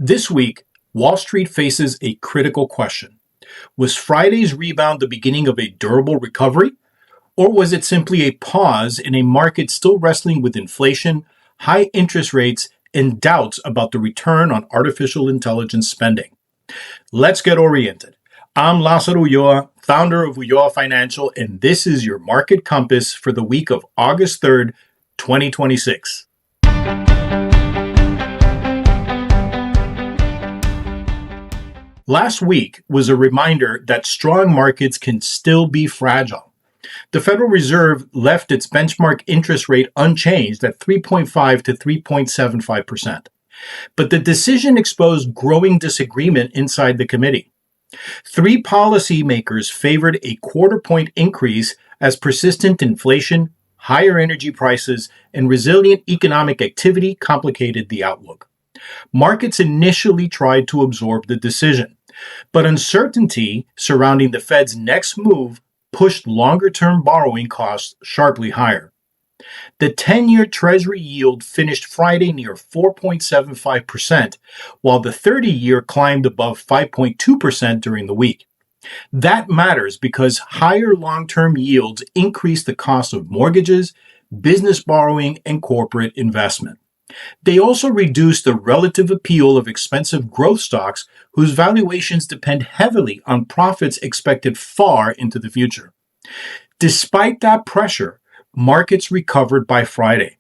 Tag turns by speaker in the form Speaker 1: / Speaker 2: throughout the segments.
Speaker 1: This week, Wall Street faces a critical question. Was Friday's rebound the beginning of a durable recovery? Or was it simply a pause in a market still wrestling with inflation, high interest rates, and doubts about the return on artificial intelligence spending? Let's get oriented. I'm Lazaro Ulloa, founder of Ulloa Financial, and this is your market compass for the week of August 3rd, 2026. Last week was a reminder that strong markets can still be fragile. The Federal Reserve left its benchmark interest rate unchanged at 3.5 to 3.75%. But the decision exposed growing disagreement inside the committee. Three policymakers favored a quarter-point increase as persistent inflation, higher energy prices, and resilient economic activity complicated the outlook. Markets initially tried to absorb the decision, but uncertainty surrounding the Fed's next move pushed longer-term borrowing costs sharply higher. The 10-year Treasury yield finished Friday near 4.75%, while the 30-year climbed above 5.2% during the week. That matters because higher long-term yields increase the cost of mortgages, business borrowing, and corporate investment. They also reduce the relative appeal of expensive growth stocks whose valuations depend heavily on profits expected far into the future. Despite that pressure, markets recovered by Friday.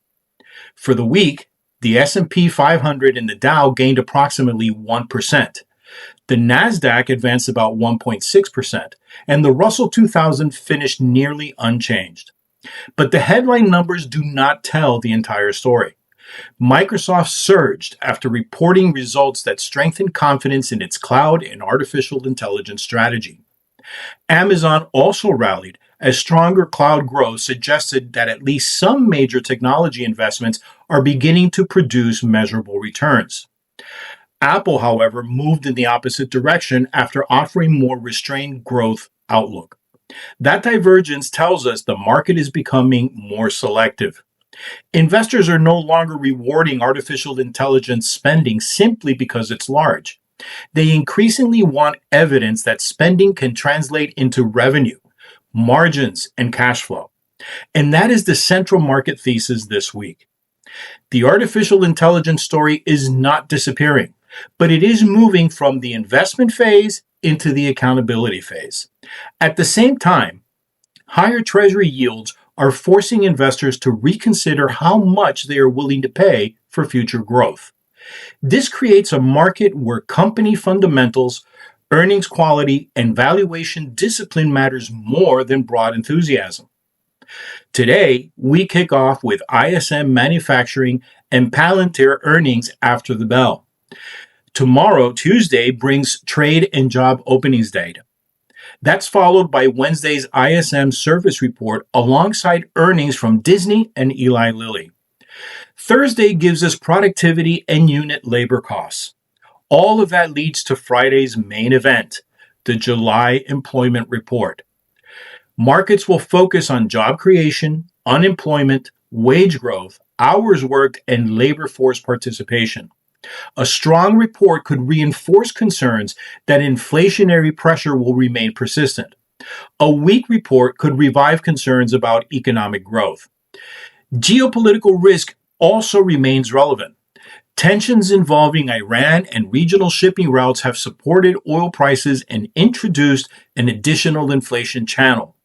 Speaker 1: For the week, the S&P 500 and the Dow gained approximately 1%. The Nasdaq advanced about 1.6%, and the Russell 2000 finished nearly unchanged. But the headline numbers do not tell the entire story. Microsoft surged after reporting results that strengthened confidence in its cloud and artificial intelligence strategy. Amazon also rallied as stronger cloud growth suggested that at least some major technology investments are beginning to produce measurable returns. Apple, however, moved in the opposite direction after offering more restrained growth outlook. That divergence tells us the market is becoming more selective. Investors are no longer rewarding artificial intelligence spending simply because it's large. They increasingly want evidence that spending can translate into revenue, margins, and cash flow. And that is the central market thesis this week. The artificial intelligence story is not disappearing, but it is moving from the investment phase into the accountability phase. At the same time, higher Treasury yields are forcing investors to reconsider how much they are willing to pay for future growth. This creates a market where company fundamentals, earnings quality, and valuation discipline matters more than broad enthusiasm. Today, we kick off with ISM Manufacturing and Palantir earnings after the bell. Tomorrow, Tuesday, brings trade and job openings data. That's followed by Wednesday's ISM service report alongside earnings from Disney and Eli Lilly. Thursday gives us productivity and unit labor costs. All of that leads to Friday's main event, the July employment report. Markets will focus on job creation, unemployment, wage growth, hours worked, and labor force participation. A strong report could reinforce concerns that inflationary pressure will remain persistent. A weak report could revive concerns about economic growth. Geopolitical risk also remains relevant. Tensions involving Iran and regional shipping routes have supported oil prices and introduced an additional inflation channel.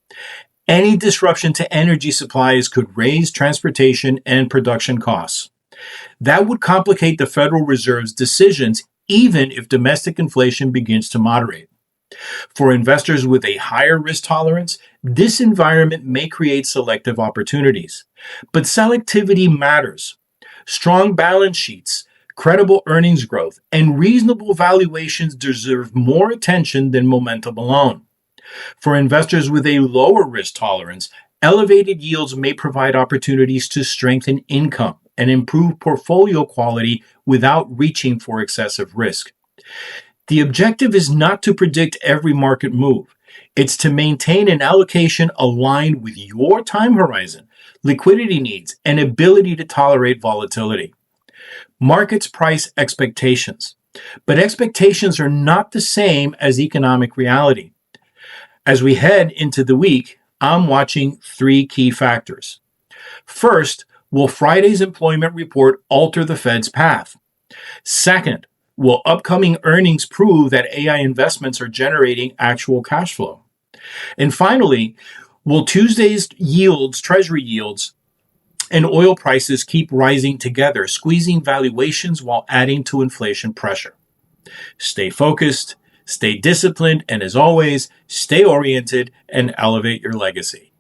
Speaker 1: Any disruption to energy supplies could raise transportation and production costs. That would complicate the Federal Reserve's decisions even if domestic inflation begins to moderate. For investors with a higher risk tolerance, this environment may create selective opportunities. But selectivity matters. Strong balance sheets, credible earnings growth, and reasonable valuations deserve more attention than momentum alone. For investors with a lower risk tolerance, elevated yields may provide opportunities to strengthen income and improve portfolio quality without reaching for excessive risk. The objective is not to predict every market move. It's to maintain an allocation aligned with your time horizon, liquidity needs, and ability to tolerate volatility. Markets price expectations. But expectations are not the same as economic reality. As we head into the week, I'm watching three key factors. First, will Friday's employment report alter the Fed's path? Second, will upcoming earnings prove that AI investments are generating actual cash flow? And finally, will Tuesday's yields, Treasury yields, and oil prices keep rising together, squeezing valuations while adding to inflation pressure? Stay focused, stay disciplined, and as always, stay oriented and elevate your legacy.